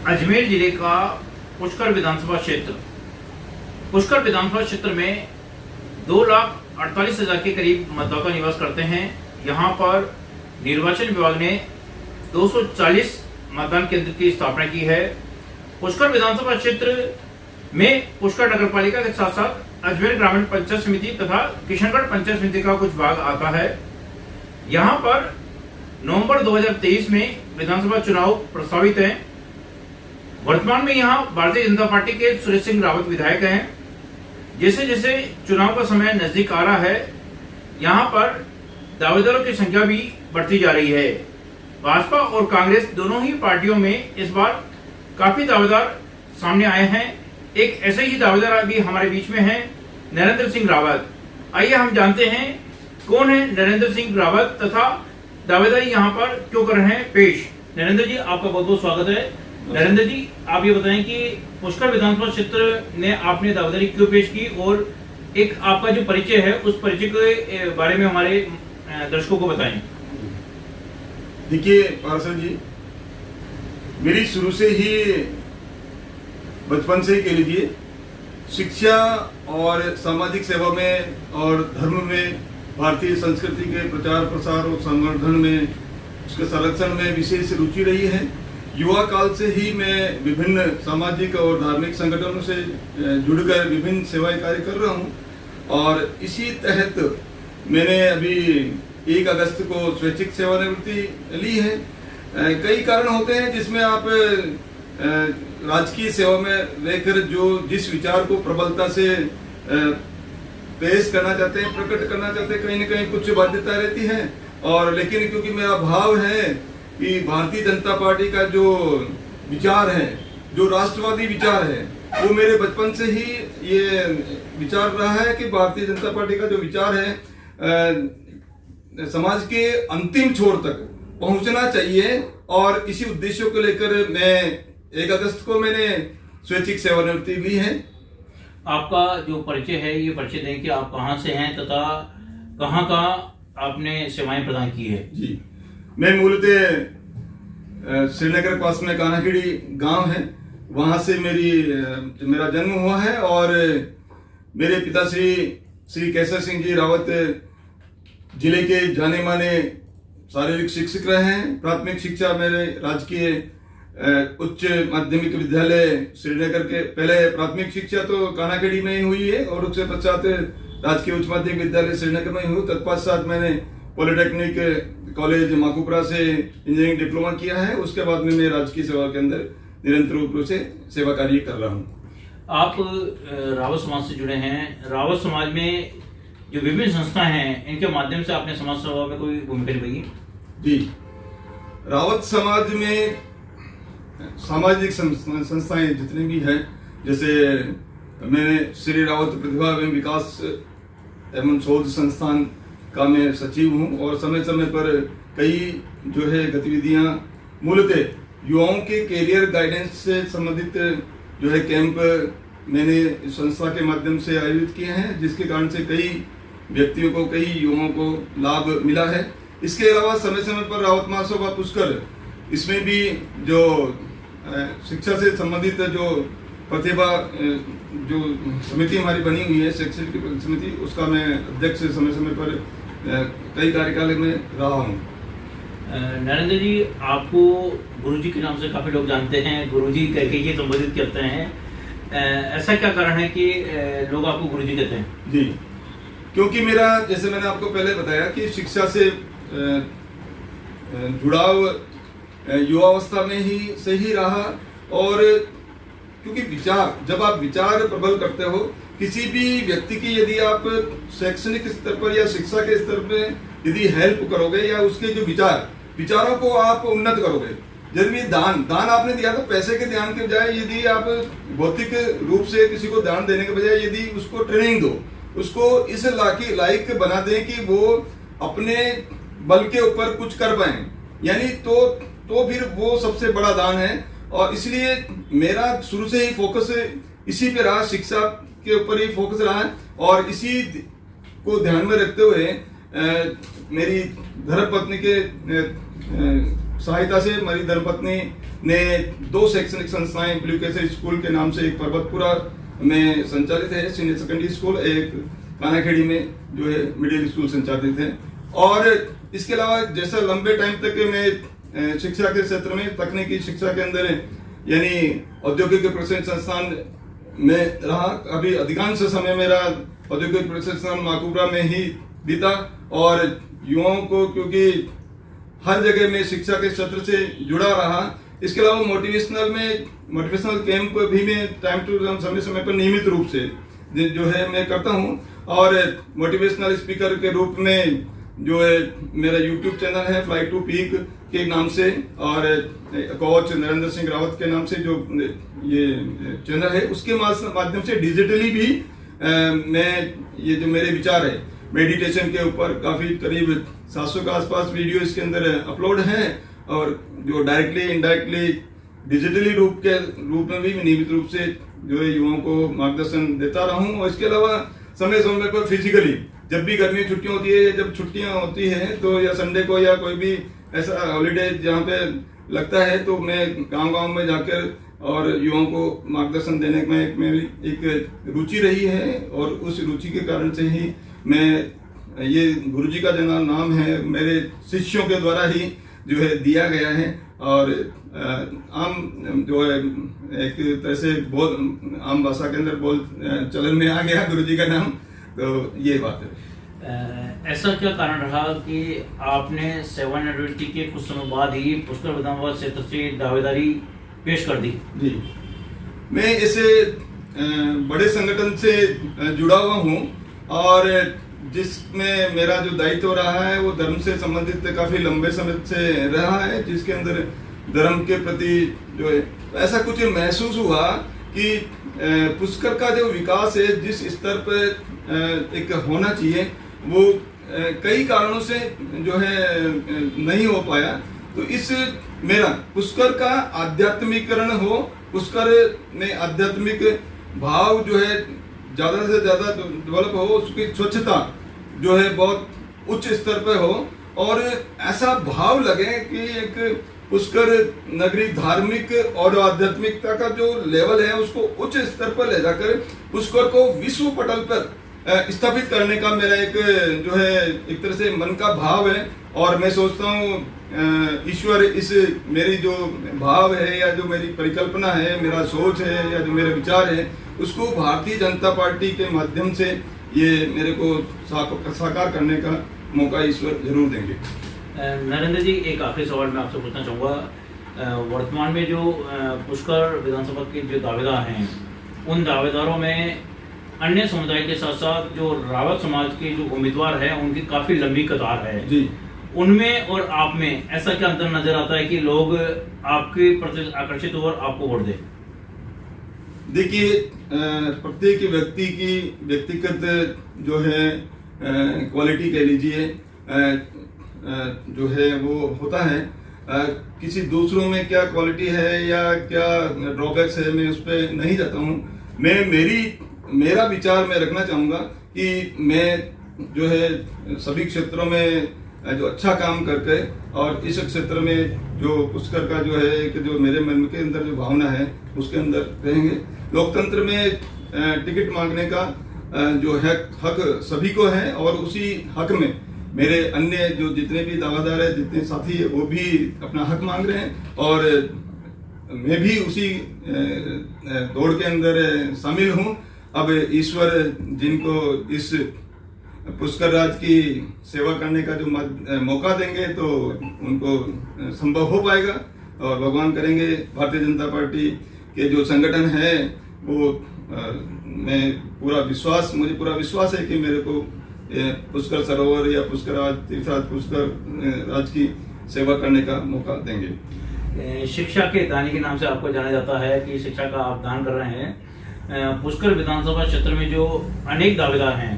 अजमेर जिले का पुष्कर विधानसभा क्षेत्र में 2,48,000 के करीब मतदाता निवास करते हैं। यहाँ पर निर्वाचन विभाग ने 240 मतदान केंद्र की स्थापना की है। पुष्कर विधानसभा क्षेत्र में पुष्कर नगर पालिका के साथ साथ अजमेर ग्रामीण पंचायत समिति तथा किशनगढ़ पंचायत समिति का कुछ भाग आता है। यहाँ पर नवंबर 2023 में विधानसभा चुनाव प्रस्तावित है। वर्तमान में यहाँ भारतीय जनता पार्टी के सुरेश सिंह रावत विधायक हैं। जैसे जैसे चुनाव का समय नजदीक आ रहा है, यहाँ पर दावेदारों की संख्या भी बढ़ती जा रही है। भाजपा और कांग्रेस दोनों ही पार्टियों में इस बार काफी दावेदार सामने आए हैं। एक ऐसे ही दावेदार अभी हमारे बीच में हैं, नरेंद्र सिंह रावत। आइए हम जानते हैं कौन है नरेंद्र सिंह रावत तथा दावेदारी यहाँ पर क्यों कर रहे हैं पेश। नरेंद्र जी, आपका बहुत बहुत स्वागत है। नरेंद्र जी, आप ये बताएं कि पुष्कर विधानसभा क्षेत्र ने आपने दावेदारी क्यों पेश की और एक आपका जो परिचय है उस परिचय के बारे में हमारे दर्शकों को बताएं। देखिए पार्षद जी, मेरी शुरू से ही बचपन से ही कह लीजिए शिक्षा और सामाजिक सेवा में और धर्म में, भारतीय संस्कृति के प्रचार प्रसार और संवर्धन में, उसके संरक्षण में विशेष रुचि रही है। युवा काल से ही मैं विभिन्न सामाजिक और धार्मिक संगठनों से जुड़कर विभिन्न सेवाएं कार्य कर रहा हूं और इसी तहत मैंने अभी 1 अगस्त को स्वैच्छिक सेवानिवृत्ति ली है। कई कारण होते हैं जिसमें आप राजकीय सेवा में रहकर जिस विचार को प्रबलता से पेश करना चाहते हैं, प्रकट करना चाहते हैं, कहीं न कहीं कुछ बाध्यता रहती है। और लेकिन क्योंकि मेरा भाव है कि भारतीय जनता पार्टी का जो विचार है, जो राष्ट्रवादी विचार है, वो मेरे बचपन से ही ये विचार रहा है कि भारतीय जनता पार्टी का जो विचार है समाज के अंतिम छोर तक पहुंचना चाहिए। और इसी उद्देश्यों को लेकर मैं 1 अगस्त को मैंने स्वैच्छिक सेवानिवृत्ति ली है। आपका जो परिचय है, ये परिचय दें कि आप कहाँ से हैं तथा कहाँ का आपने सेवाएं प्रदान की है। जी, मैं मूलतः श्रीनगर पास में कानाखेड़ी गांव है, वहां से मेरा जन्म हुआ है। और मेरे पिताश्री श्री केसर सिंह जी रावत जिले के जाने माने शारीरिक शिक्षक रहे हैं। प्राथमिक शिक्षा मेरे राजकीय उच्च माध्यमिक विद्यालय श्रीनगर के, पहले प्राथमिक शिक्षा तो कानाखेड़ी में ही हुई है और उसके पश्चात राजकीय उच्च माध्यमिक विद्यालय श्रीनगर में हुई। तत्पश्चात मैंने पॉलिटेक्निक कॉलेज माकुपरा से इंजीनियरिंग डिप्लोमा किया है। उसके बाद में मैं राजकीय सेवा के अंदर निरंतर रूप से सेवा कार्य कर रहा हूँ। आप रावत समाज से जुड़े हैं। रावत समाज में जो विभिन्न संस्थाएं हैं, इनके माध्यम से आपने समाज सेवा में कोई भूमिका निभाई? जी, रावत समाज में सामाजिक संस्थाएं जितनी भी हैं, जैसे मैंने श्री रावत प्रतिभा एवं विकास एवं शोध संस्थान का मैं सचिव हूं और समय समय पर कई जो है गतिविधियां मूलतः युवाओं के कैरियर गाइडेंस से संबंधित जो है कैंप मैंने इस संस्था के माध्यम से आयोजित किए हैं, जिसके कारण से कई व्यक्तियों को, कई युवाओं को लाभ मिला है। इसके अलावा समय समय पर रावत महोत्सव व पुष्कर, इसमें भी जो शिक्षा से संबंधित जो प्रतिभा जो समिति हमारी बनी हुई है, शैक्षिक समिति, उसका मैं अध्यक्ष समय समय पर कई कार्यकाल में रहा हूँ। नरेंद्र जी, आपको गुरुजी के नाम से काफी लोग जानते हैं, गुरुजी करके ये संबोधित करते हैं। ऐसा क्या कारण है कि लोग आपको गुरुजी कहते हैं? जी, क्योंकि मेरा, जैसे मैंने आपको पहले बताया कि शिक्षा से जुड़ाव युवावस्था में ही रहा। और क्योंकि जब आप विचार प्रबल करते हो किसी भी व्यक्ति की, यदि आप शैक्षणिक स्तर पर या शिक्षा के स्तर पर यदि हेल्प करोगे या उसके जो विचारों को आप उन्नत करोगे, जब दान आपने दिया तो पैसे के दान के बजाय यदि आप भौतिक रूप से किसी को दान देने के बजाय यदि उसको ट्रेनिंग दो, उसको इस लायक बना दें कि वो अपने बल के ऊपर कुछ कर पाए, यानी तो फिर वो सबसे बड़ा दान है। और इसलिए मेरा शुरू से ही फोकस इसी पे रहा, शिक्षा के ऊपर ही फोकस रहा है। और इसी को ध्यान में रखते हुए मेरी धर्मपत्नी के सहायता से, मेरी धर्मपत्नी ने 2 शैक्षणिक संस्थाएं ब्लू केसरी स्कूल के नाम से, एक पर्वतपुरा में संचालित है सीनियर सेकेंडरी स्कूल, एक कानाखेड़ी में जो है मिडिल स्कूल संचालित है। और इसके अलावा जैसा लंबे टाइम तक मैं शिक्षा के क्षेत्र में, तकनीकी शिक्षा के अंदर यानी औद्योगिक प्रशिक्षण संस्थान में रहा, अभी अधिकांश समय मेरा औद्योगिक प्रशिक्षण माकुबरा में ही बीता। और युवाओं को, क्योंकि हर जगह में शिक्षा के क्षेत्र से जुड़ा रहा, इसके अलावा मोटिवेशनल कैंप भी मैं टाइम टू टाइम, समय समय पर नियमित रूप से जो है मैं करता हूँ। और मोटिवेशनल स्पीकर के रूप में जो है मेरा यूट्यूब चैनल है फ्लाई टू पीक के नाम से, और कोच नरेंद्र सिंह रावत के नाम से जो ये चैनल है, उसके माध्यम से डिजिटली भी मैं ये जो मेरे विचार है मेडिटेशन के ऊपर, काफी करीब 700 के आसपास वीडियो इसके अंदर अपलोड हैं, और जो डायरेक्टली इनडायरेक्टली डिजिटली रूप में भी नियमित रूप से जो है युवाओं को मार्गदर्शन देता रहा हूं। और इसके अलावा समय समय पर फिजिकली, जब भी गर्मी छुट्टियां होती है, जब छुट्टियां होती है तो, या संडे को या कोई भी ऐसा हॉलीडे जहाँ पे लगता है, तो मैं गांव में जाकर और युवाओं को मार्गदर्शन देने में मेरी एक रुचि रही है। और उस रुचि के कारण से ही मैं, ये गुरुजी का जो नाम है मेरे शिष्यों के द्वारा ही जो है दिया गया है। और आम जो है एक तरह से बहुत आम भाषा के अंदर चलन में आ गया गुरुजी का नाम, तो ये बात है। ऐसा क्या कारण रहा कि आपने सेवानिवृत्ति के कुछ समय बाद ही पुष्कर विधानसभा क्षेत्र से दावेदारी पेश कर दी? जी, मैं ऐसे बड़े संगठन से जुड़ा हुआ हूँ, और जिसमें मेरा जो दायित्व रहा है वो धर्म से संबंधित काफी लंबे समय से रहा है, जिसके अंदर धर्म के प्रति जो है ऐसा कुछ महसूस हुआ कि पुष्कर का जो विकास है, जिस स्तर पर एक होना चाहिए, वो कई कारणों से जो है नहीं हो पाया। तो इस मेरा पुष्कर का आध्यात्मिकरण हो, पुष्कर में आध्यात्मिक भाव जो है ज्यादा से ज्यादा डेवलप हो, उसकी स्वच्छता जो है बहुत उच्च स्तर पर हो, और ऐसा भाव लगे कि एक पुष्कर नगरी धार्मिक और आध्यात्मिकता का जो लेवल है उसको उच्च स्तर पर ले जाकर पुष्कर को विश्व पटल पर स्थापित करने का मेरा एक जो है एक तरह से मन का भाव है। और मैं सोचता हूँ ईश्वर इस मेरी जो भाव है, या जो मेरी परिकल्पना है, मेरा सोच है, या जो मेरे विचार है, उसको भारतीय जनता पार्टी के माध्यम से ये मेरे को साकार करने का मौका ईश्वर जरूर देंगे। नरेंद्र जी, एक आखिरी सवाल मैं आपसे पूछना चाहूँगा। वर्तमान में जो पुष्कर विधानसभा के जो दावेदार हैं, उन दावेदारों में अन्य समुदाय के साथ साथ जो रावत समाज के जो उम्मीदवार हैं, उनकी काफी लंबी कतार है जी। उनमें और आप में ऐसा क्या अंतर नजर आता है कि लोग आपके प्रति आकर्षित हो और आपको वोट दें? देखिए, प्रत्येक व्यक्ति की व्यक्तिगत जो है क्वालिटी कह लीजिए जो है वो होता है। किसी दूसरों में क्या क्वालिटी है या क्या ड्रॉबैक्स है, मैं उस पर नहीं जाता हूँ। मेरा विचार मैं रखना चाहूँगा कि मैं जो है सभी क्षेत्रों में जो अच्छा काम करके, और इस क्षेत्र में जो पुष्कर का जो है कि जो मेरे मन के अंदर जो भावना है उसके अंदर रहेंगे। लोकतंत्र में टिकट मांगने का जो हक सभी को है, और उसी हक में मेरे अन्य जो जितने भी दावेदार है, जितने साथी है, वो भी अपना हक मांग रहे हैं, और मैं भी उसी दौड़ के अंदर शामिल हूँ। अब ईश्वर जिनको इस पुष्कर राज की सेवा करने का जो मौका देंगे तो उनको संभव हो पाएगा, और भगवान करेंगे भारतीय जनता पार्टी के जो संगठन है वो मुझे पूरा विश्वास है कि मेरे को पुष्कर सरोवर या पुष्कर राज तीर्थराज पुष्कर राज की सेवा करने का मौका देंगे। शिक्षा के दानी के नाम से आपको जाना जाता है कि शिक्षा का आप दान कर रहे हैं। पुष्कर विधानसभा क्षेत्र में जो अनेक दावेदार हैं,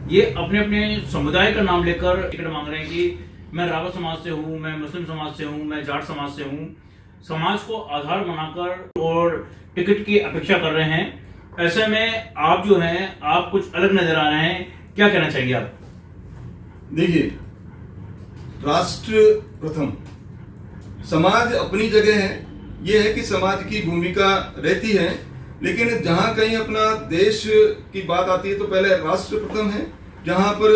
ये अपने अपने समुदाय का नाम लेकर टिकट मांग रहे हैं कि मैं रावत समाज से हूँ, मैं मुस्लिम समाज से हूँ, मैं जाट समाज से हूँ। समाज को आधार बनाकर और टिकट की अपेक्षा कर रहे हैं। ऐसे में आप जो हैं, आप कुछ अलग नजर आ रहे हैं, क्या कहना चाहिए आप? देखिए, राष्ट्र प्रथम, समाज अपनी जगह है, ये है कि समाज की भूमिका रहती है, लेकिन जहाँ कहीं अपना देश की बात आती है तो पहले राष्ट्र प्रथम है। जहाँ पर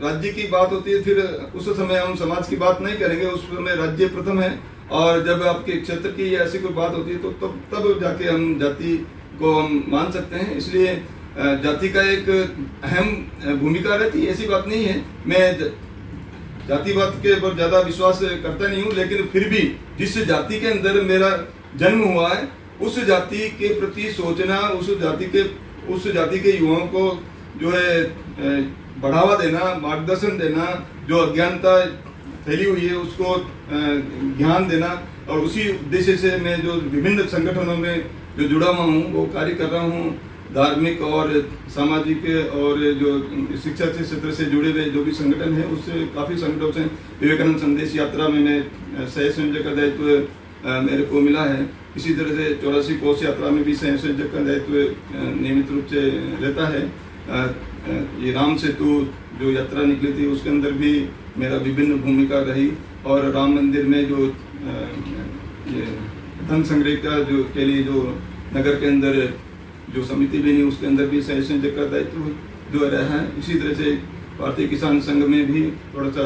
राज्य की बात होती है फिर उस समय हम समाज की बात नहीं करेंगे, उस समय राज्य प्रथम है। और जब आपके क्षेत्र की ऐसी कोई बात होती है तो तब जाके हम जाति को हम मान सकते हैं। इसलिए जाति का एक अहम भूमिका रहती है, ऐसी बात नहीं है। मैं जातिवाद के ऊपर ज्यादा विश्वास करता नहीं हूँ, लेकिन फिर भी जिस जाति के अंदर मेरा जन्म हुआ है उस जाति के प्रति सोचना, उस जाति के युवाओं को जो है बढ़ावा देना, मार्गदर्शन देना, जो अज्ञानता फैली हुई है उसको ज्ञान देना, और उसी उद्देश्य से मैं जो विभिन्न संगठनों में जो जुड़ा हुआ हूँ वो कार्य कर रहा हूँ। धार्मिक और सामाजिक और जो शिक्षा के क्षेत्र से जुड़े हुए जो भी संगठन है उससे काफ़ी संगठनों से विवेकानंद संदेश यात्रा में मैं सह संयोजक का दायित्व मेरे को मिला है। इसी तरह से 84 कोष यात्रा में भी सह संयोजक का दायित्व नियमित रूप से रहता है। ये राम सेतु जो यात्रा निकली थी उसके अंदर भी मेरा विभिन्न भूमिका रही, और राम मंदिर में जो ये धन संग्रह का जो के लिए जो नगर के अंदर जो समिति बनी उसके अंदर भी सह संयोजक का दायित्व जो रहा है। इसी तरह से भारतीय किसान संघ में भी थोड़ा सा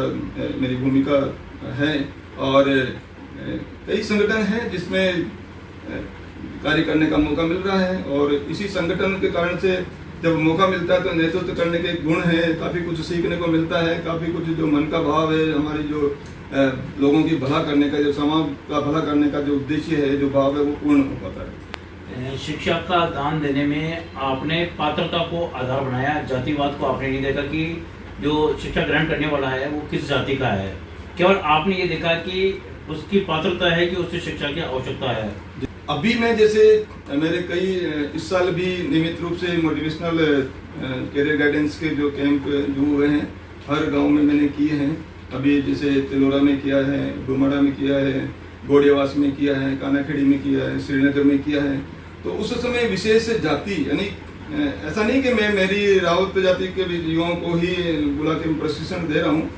मेरी भूमिका है, और कई संगठन हैं जिसमें कार्य करने का मौका मिल रहा है। और इसी संगठन के कारण से जब मौका मिलता है तो नेतृत्व करने के गुण है, काफ़ी कुछ सीखने को मिलता है, काफ़ी कुछ जो मन का भाव है, हमारी जो लोगों की भला करने का, जो समाज का भला करने का जो उद्देश्य है, जो भाव है, वो पूर्ण हो पाता है। शिक्षा का दान देने में आपने पात्रता को आधार बनाया, जातिवाद को आपने नहीं देखा कि जो शिक्षा ग्रहण करने वाला है वो किस जाति का है। केवल आपने ये देखा कि उसकी पात्रता है कि उसे शिक्षा की आवश्यकता है। अभी मैं जैसे मेरे कई इस साल भी नियमित रूप से मोटिवेशनल कैरियर गाइडेंस के जो कैंप जो हुए हैं हर गांव में मैंने किए हैं। अभी जैसे तिलोरा में किया है, डुमरा में किया है, गोड़ियावास में किया है, कानाखेड़ी में किया है, श्रीनगर में किया है। तो उस समय विशेष जाति यानी ऐसा नहीं कि मैं मेरी रावत जाति के युवाओं को ही बुला के प्रशिक्षण दे रहा हूँ।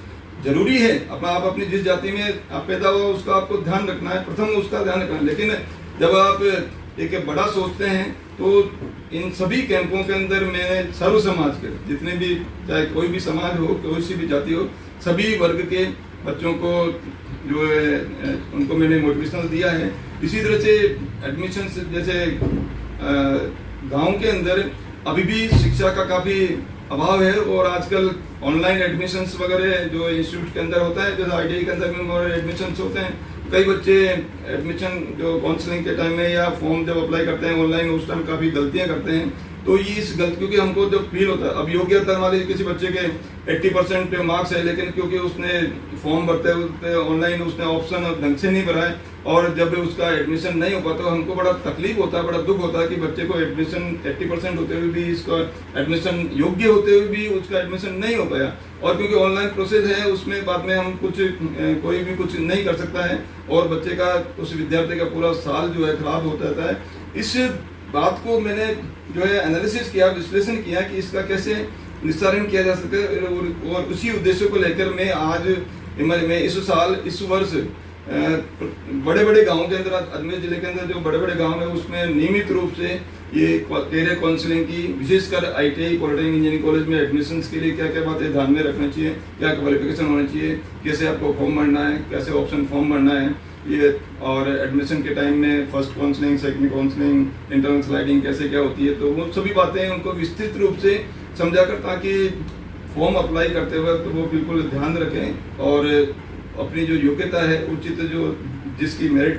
जरूरी है आप अपनी जिस जाति में आप पैदा हुआ उसका आपको ध्यान रखना है, प्रथम उसका ध्यान रखना है। लेकिन जब आप एक बड़ा सोचते हैं तो इन सभी कैंपों के अंदर मैंने सर्व समाज के जितने भी, चाहे कोई भी समाज हो, कोई सी भी जाति हो, सभी वर्ग के बच्चों को जो है उनको मैंने मोटिवेशनल दिया है। इसी तरह से एडमिशन जैसे गांव के अंदर अभी भी शिक्षा का काफ़ी अभाव है, और आजकल ऑनलाइन एडमिशन्स वगैरह जो इंस्टीट्यूट के अंदर होता है, जैसे ITI के अंदर में एडमिशन्स होते हैं। कई बच्चे एडमिशन जो काउंसलिंग के टाइम में या फॉर्म जब अप्लाई करते हैं ऑनलाइन उस टाइम काफ़ी गलतियां करते हैं। तो ये इस गलती क्योंकि हमको जब फील होता है, अब योग्यता वाले किसी बच्चे के 80% मार्क्स है, लेकिन क्योंकि उसने फॉर्म भरते हुए ऑनलाइन उसने ऑप्शन ढंग से नहीं भरा है, और जब उसका एडमिशन नहीं हो पाता तो हमको बड़ा तकलीफ होता है, बड़ा दुख होता है कि बच्चे को एडमिशन 80% होते हुए भी इसका एडमिशन योग्य होते हुए भी उसका एडमिशन नहीं हो पाया। और क्योंकि ऑनलाइन प्रोसेस है उसमें बाद में हम कोई भी कुछ नहीं कर सकता है, और बच्चे का, उस विद्यार्थी का पूरा साल जो है खराब होता रहता है। इस बात को मैंने जो है एनालिसिस किया, विश्लेषण किया कि इसका कैसे निस्तारण किया जा सके, और उसी उद्देश्य को लेकर मैं आज मैं इस साल इस वर्ष बड़े बड़े गांवों के अंदर, अजमेर जिले के अंदर जो बड़े बड़े गांव है उसमें नियमित रूप से ये कैरियर काउंसलिंग की, विशेषकर ITI पॉलिटेक्निक इंजीनियरिंग कॉलेज में एडमिशन्स के लिए क्या क्या बातें ध्यान में रखना चाहिए, क्या क्वालिफिकेशन होना चाहिए, कैसे आपको फॉर्म भरना है, कैसे ऑप्शन फॉर्म भरना है ये, और एडमिशन के टाइम में first counselling, second counselling, internal sliding कैसे क्या होती है, तो वो सभी बातें उनको विस्तृत रूप से समझाकर, ताकि फॉर्म अप्लाई करते वक्त तो वो बिल्कुल ध्यान रखें और अपनी जो योग्यता है उचित, जो जिसकी मेरिट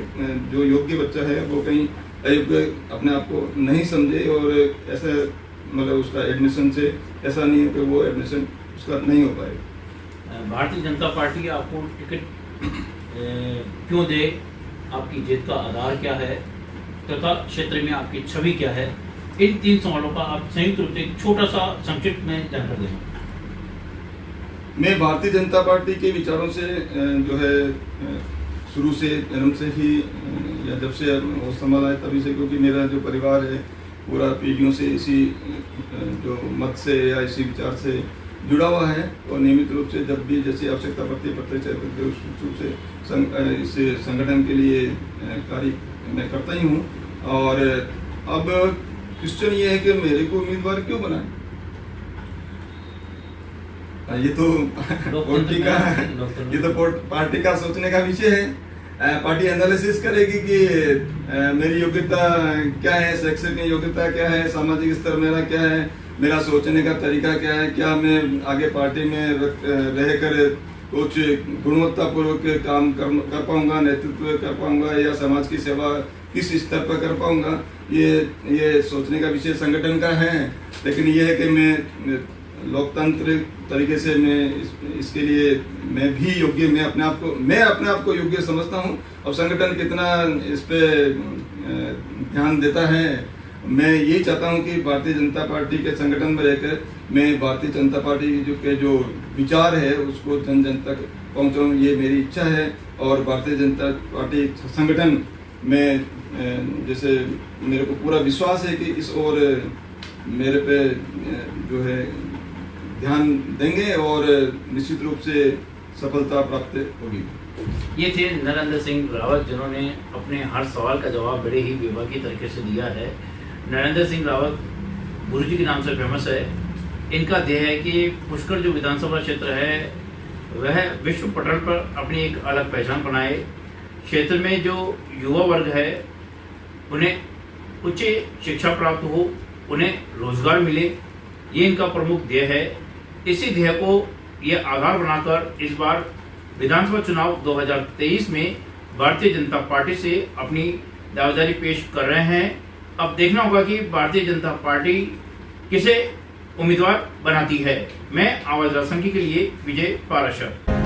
जो योग्य बच्चा है वो कहीं अयोग्य अपने आप को नहीं समझे, और ऐसा मतलब उसका एडमिशन से ऐसा नहीं है कि वो एडमिशन उसका नहीं हो पाए। भारतीय जनता पार्टी आपको टिकट क्यों दे, आपकी जीत का आधार क्या है तथा क्षेत्र में आपकी छवि क्या है, इन 3 सवालों का आप संयुक्त रूप से एक छोटा सा संक्षिप्त में जानकारी दें। मैं भारतीय जनता पार्टी के विचारों से जो है शुरू से जन्म से ही, या जब से होश संभाला है तभी से, क्योंकि मेरा जो परिवार है पूरा पीढ़ियों से इसी जो मत से या इसी विचार से जुड़ा हुआ है, और नियमित रूप से जब भी जैसी आवश्यकता पड़ती है प्रत्यक्ष रूप से इस संगठन के लिए कार्य मैं करता ही हूँ। और अब क्वेश्चन ये है कि मेरे को उम्मीदवार क्यों बनाए? ये तो पार्टी का सोचने का विषय है। पार्टी एनालिसिस करेगी कि मेरी योग्यता क्या है, शैक्षिक योग्यता क्या है, सामाजिक स्तर मेरा क्या है, मेरा सोचने का तरीका क्या है, क्या मैं आगे पार्टी में रहकर कुछ गुणवत्तापूर्वक काम कर पाऊंगा, नेतृत्व कर पाऊंगा, या समाज की सेवा किस स्तर पर कर पाऊंगा, ये सोचने का विषय संगठन का है। लेकिन ये है कि मैं लोकतंत्र तरीके से मैं इसके लिए मैं भी योग्य, मैं अपने आप को योग्य समझता हूँ। अब संगठन कितना इस पे ध्यान देता है, मैं यही चाहता हूँ कि भारतीय जनता पार्टी के संगठन में रहकर मैं भारतीय जनता पार्टी के जो विचार है उसको जन जन तक पहुँचाऊँ, ये मेरी इच्छा है। और भारतीय जनता पार्टी संगठन में जैसे मेरे को पूरा विश्वास है कि इस ओर मेरे पे जो है ध्यान देंगे और निश्चित रूप से सफलता प्राप्त होगी। ये थे नरेंद्र सिंह रावत, जिन्होंने अपने हर सवाल का जवाब बड़े ही विभागी तरीके से दिया है। नरेंद्र सिंह रावत गुरुजी के नाम से फेमस है। इनका ध्येय है कि पुष्कर जो विधानसभा क्षेत्र है वह विश्व पटल पर अपनी एक अलग पहचान बनाए। क्षेत्र में जो युवा वर्ग है उन्हें उच्च शिक्षा प्राप्त हो, उन्हें रोजगार मिले, ये इनका प्रमुख ध्येय है। इसी ध्येय को ये आधार बनाकर इस बार विधानसभा चुनाव 2023 में भारतीय जनता पार्टी से अपनी दावेदारी पेश कर रहे हैं। अब देखना होगा कि भारतीय जनता पार्टी किसे उम्मीदवार बनाती है। मैं आवाज राजसंघी के लिए विजय पाराशर।